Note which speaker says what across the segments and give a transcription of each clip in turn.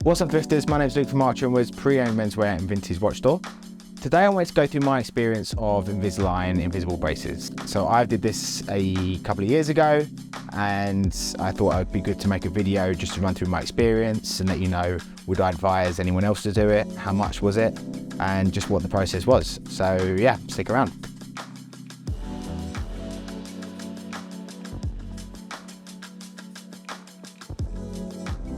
Speaker 1: What's up, Drifters? My name is Luke from Archer and was pre-owned menswear and vintage watch store. Today I wanted to go through my experience of Invisalign invisible braces. So I did this a couple of years ago and I thought it would be good to make a video just to run through my experience and let you know, would I advise anyone else to do it, how much was it, and just what the process was. So yeah, stick around.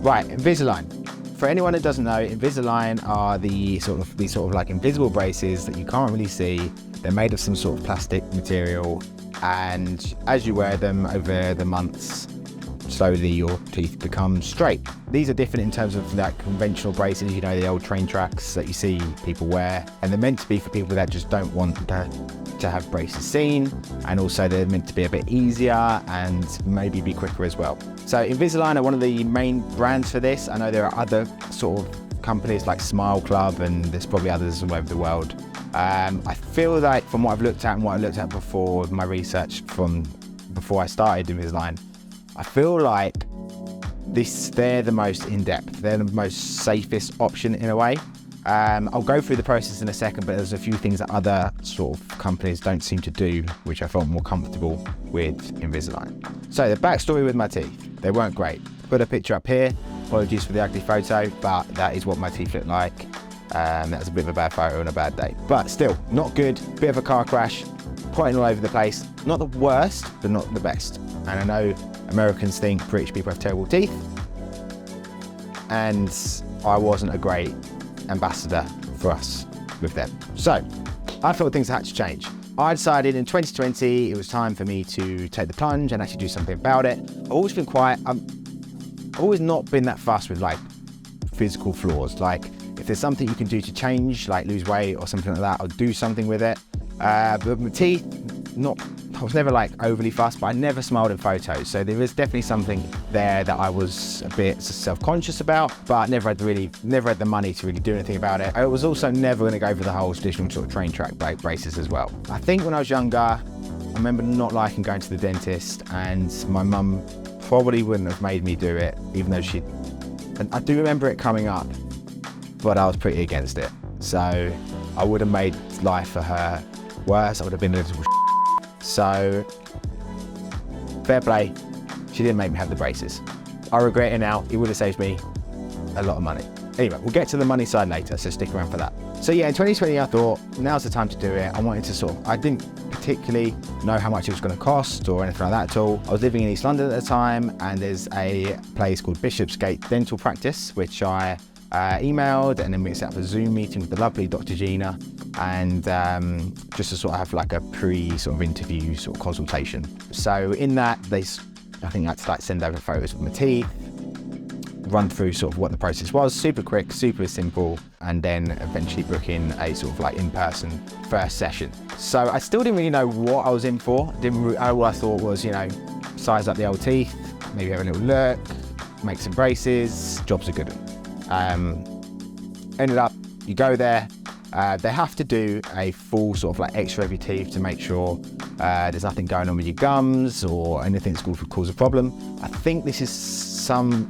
Speaker 1: Right, Invisalign. For anyone that doesn't know, Invisalign are these sort of like invisible braces that you can't really see. They're made of some sort of plastic material, and as you wear them over the months, slowly your teeth become straight. These are different in terms of like conventional braces, you know, the old train tracks that you see people wear, and they're meant to be for people that just don't want to have braces seen, and also they're meant to be a bit easier and maybe be quicker as well. So Invisalign are one of the main brands for this. I know there are other sort of companies like Smile Club, and there's probably others all over the world. I feel like from what I've looked at and what I looked at before, my research from before I started Invisalign, I feel like they're the most in-depth, they're the most safest option in a way. I'll go through the process in a second, but there's a few things that other sort of companies don't seem to do, which I felt more comfortable with Invisalign. So the backstory with my teeth, they weren't great. Put a picture up here, apologies for the ugly photo, but that is what my teeth look like. That was a bit of a bad photo on a bad day, but still not good. Bit of a car crash, pointing all over the place. Not the worst, but not the best. And I know Americans think British people have terrible teeth, and I wasn't a great ambassador for us with them. So I thought things had to change. I decided in 2020 it was time for me to take the plunge and actually do something about it. I've always been always not been that fussed with like physical flaws. Like if there's something you can do to change, like lose weight or something like that, I'll do something with it. But my teeth, I was never like overly fussed, but I never smiled in photos. So there is definitely something there that I was a bit self-conscious about, but never had the money to really do anything about it. I was also never going to go for the whole traditional sort of train track braces as well. I think when I was younger, I remember not liking going to the dentist, and my mum probably wouldn't have made me do it, even though and I do remember it coming up, but I was pretty against it. So I would have made life for her worse. I would have been a little So, fair play, she didn't make me have the braces. I regret it now, it would have saved me a lot of money. Anyway, we'll get to the money side later, so stick around for that. So yeah, in 2020 I thought, now's the time to do it. I wanted to I didn't particularly know how much it was going to cost or anything like that at all. I was living in East London at the time, and there's a place called Bishopsgate Dental Practice, which I emailed, and then we set up a Zoom meeting with the lovely Dr. Gina, and just to sort of have like a interview sort of consultation. So in that, I think I had to like send over photos of my teeth, run through sort of what the process was, super quick, super simple, and then eventually book in a sort of like in-person first session. So I still didn't really know what I was in for. All I thought was, you know, size up the old teeth, maybe have a little look, make some braces, job's a good one. Ended up, you go there, they have to do a full sort of like x-ray of your teeth to make sure there's nothing going on with your gums or anything that's going to cause a problem. I think this is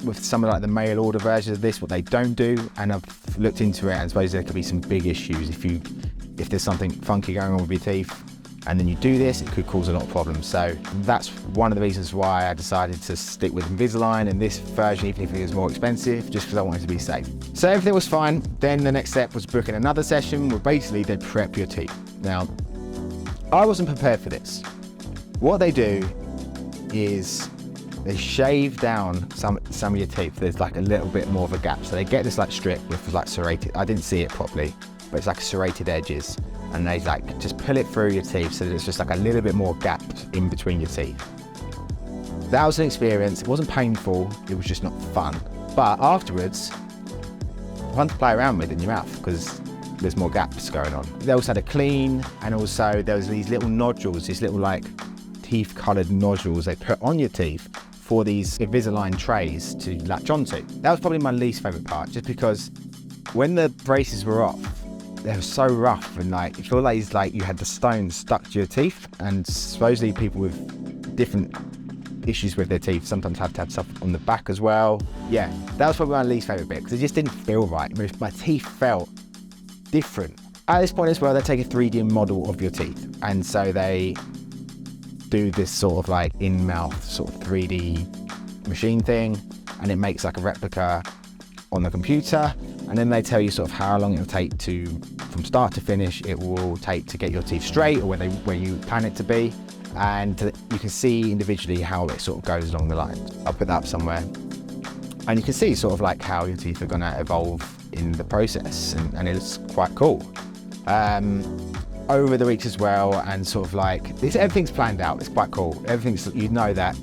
Speaker 1: with some of like the mail order versions of this, what they don't do, and I've looked into it, and I suppose there could be some big issues if there's something funky going on with your teeth and then you do this, it could cause a lot of problems. So that's one of the reasons why I decided to stick with Invisalign in this version, even if it was more expensive, just because I wanted to be safe. So everything was fine. Then the next step was booking another session where basically they'd prep your teeth. Now, I wasn't prepared for this. What they do is they shave down some of your teeth. There's like a little bit more of a gap. So they get this like strip with like serrated, I didn't see it properly, but it's like serrated edges. And they like just pull it through your teeth so there's just like a little bit more gap in between your teeth. That was an experience. It wasn't painful, it was just not fun. But afterwards, fun to play around with in your mouth because there's more gaps going on. They also had a clean, and also there was these little nodules, these little like teeth coloured nodules they put on your teeth for these Invisalign trays to latch onto. That was probably my least favourite part, just because when the braces were off, they were so rough, and like it felt like it's like you had the stone stuck to your teeth, and supposedly people with different issues with their teeth sometimes have to have stuff on the back as well. Yeah, that was probably my least favourite bit because it just didn't feel right. My teeth felt different. At this point as well, they take a 3D model of your teeth, and so they do this sort of like in-mouth sort of 3D machine thing, and it makes like a replica on the computer, and then they tell you sort of how long it'll take to, from start to finish, it will take to get your teeth straight or where you plan it to be, and you can see individually how it sort of goes along the line. I'll put that up somewhere, and you can see sort of like how your teeth are going to evolve in the process, and it's quite cool. Over the weeks as well, and sort of like this, everything's planned out. It's quite cool. Everything's, you know that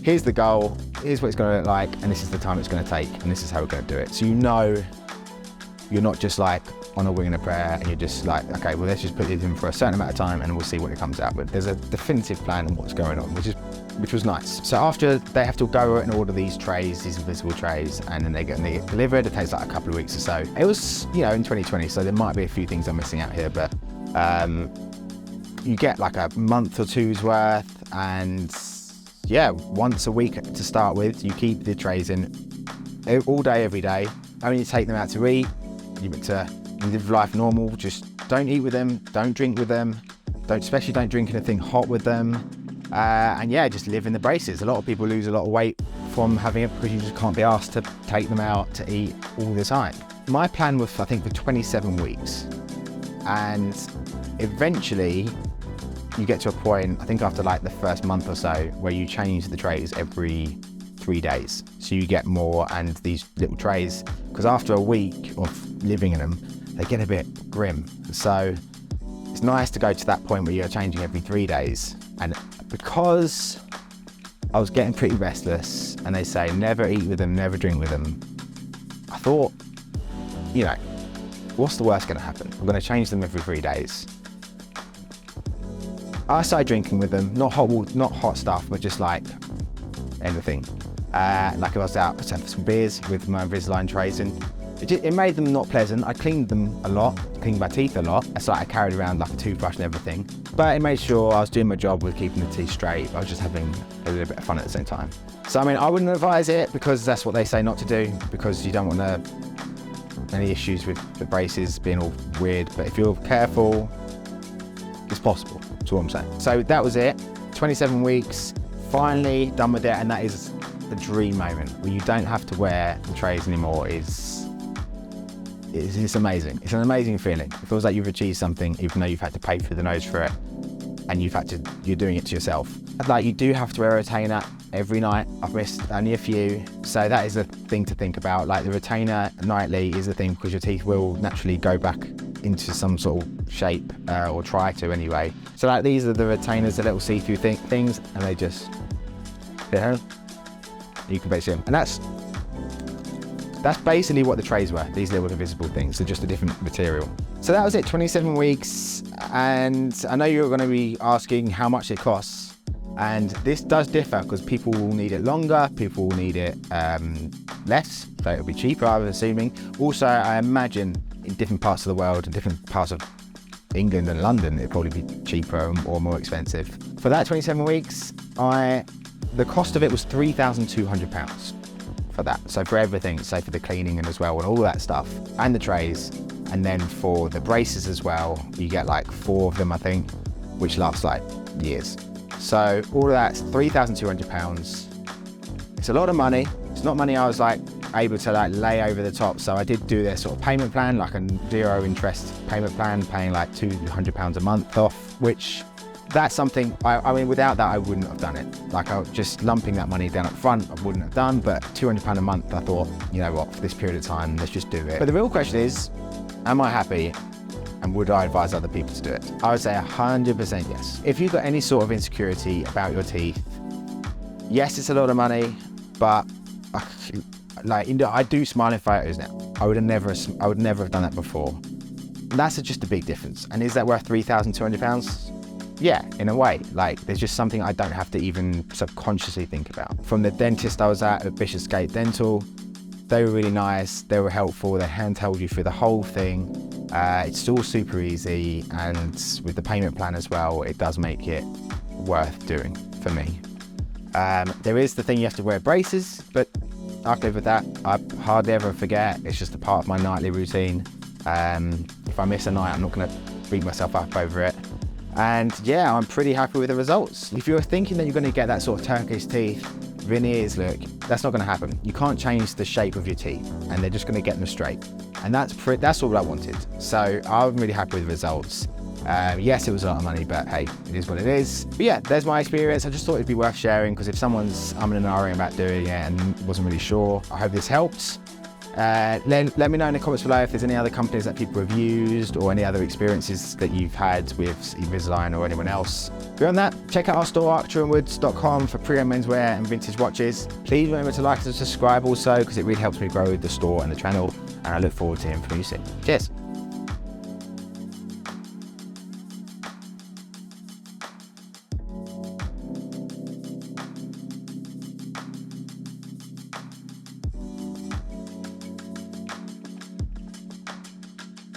Speaker 1: here's the goal, here's what it's going to look like, and this is the time it's going to take, and this is how we're going to do it. So you know, you're not just like on a wing and a prayer, and you're just like, okay, well, let's just put it in for a certain amount of time, and we'll see what it comes out with. There's a definitive plan on what's going on, which was nice. So after they have to go and order these trays, these invisible trays, and then they get delivered. It takes like a couple of weeks or so. It was, you know, in 2020, so there might be a few things I'm missing out here, but you get like a month or two's worth, and yeah, once a week to start with. You keep the trays in all day, every day. Only take them out to eat. You to live life normal. Just don't eat with them. Don't drink with them. Especially don't drink anything hot with them. And yeah, just live in the braces. A lot of people lose a lot of weight from having it because you just can't be asked to take them out to eat all the time. My plan was, I think, for 27 weeks. And eventually you get to a point, I think after like the first month or so, where you change the trays every 3 days. So you get more, and these little trays, because after a week of living in them, they get a bit grim. So it's nice to go to that point where you're changing every 3 days. And because I was getting pretty restless, and they say never eat with them, never drink with them, I thought, you know, what's the worst going to happen? I'm going to change them every 3 days. I started drinking with them, not hot stuff, but just like anything. Like if I was out for some beers with my Invisalign trays, and it made them not pleasant. I cleaned them a lot, cleaned my teeth a lot. So I carried around like a toothbrush and everything. But it made sure I was doing my job with keeping the teeth straight. I was just having a little bit of fun at the same time. So I mean, I wouldn't advise it because that's what they say not to do, because you don't want any issues with the braces being all weird. But if you're careful, it's possible. That's what I'm saying. So that was it. 27 weeks, finally done with it, and that is the dream moment where you don't have to wear the trays anymore. It's amazing. It's an amazing feeling. It feels like you've achieved something, even though you've had to pay through the nose for it, and you're doing it to yourself. Like, you do have to wear a retainer every night. I've missed only a few, so that is a thing to think about. Like, the retainer nightly is a thing because your teeth will naturally go back into some sort of shape, or try to anyway. So like, these are the retainers, the little see-through things, and they just, you know, you can basically, and that's basically what the trays were, these little invisible things. They're just a different material. So that was it, 27 weeks. And I know you're going to be asking how much it costs. And this does differ because people will need it longer, people will need it less, so it'll be cheaper, I'm assuming. Also, I imagine in different parts of the world, in different parts of England and London, it'll probably be cheaper or more expensive. For that 27 weeks, the cost of it was £3,200 for that. So for everything, so for the cleaning and as well, and all that stuff, and the trays, and then for the braces as well, you get like 4 of them, I think, which lasts like years. So all of that's £3,200. It's a lot of money. It's not money I was like able to like lay over the top. So I did do this sort of payment plan, like a 0 interest payment plan, paying like £200 a month off, which that's something, I mean, without that, I wouldn't have done it. Like, just lumping that money down up front, I wouldn't have done, but £200 a month, I thought, you know what, for this period of time, let's just do it. But the real question is, am I happy? And would I advise other people to do it? I would say 100% yes. If you've got any sort of insecurity about your teeth, yes, it's a lot of money, but like, I do smile in photos now. I would never have done that before. That's just a big difference. And is that worth £3,200? Yeah, in a way. Like, there's just something I don't have to even subconsciously think about. From the dentist I was at Bishopsgate Dental, they were really nice, they were helpful, they hand-held you through the whole thing. It's all super easy, and with the payment plan as well, it does make it worth doing for me. There is the thing you have to wear braces, but I can live with that. I hardly ever forget. It's just a part of my nightly routine. If I miss a night, I'm not going to beat myself up over it. And yeah, I'm pretty happy with the results. If you're thinking that you're going to get that sort of turquoise teeth, veneers look, that's not going to happen. You can't change the shape of your teeth, and they're just going to get them straight. And that's all I wanted. So I'm really happy with the results. Yes, it was a lot of money, but hey, it is what it is. But yeah, there's my experience. I just thought it'd be worth sharing, because if someone's umming and ahhing about doing it and wasn't really sure, I hope this helps. Let me know in the comments below if there's any other companies that people have used, or any other experiences that you've had with Invisalign or anyone else. Beyond that, check out our store, archerandwoods.com, for pre-owned menswear and vintage watches. Please remember to like and subscribe also, because it really helps me grow the store and the channel, and I look forward to hearing from you soon. Cheers.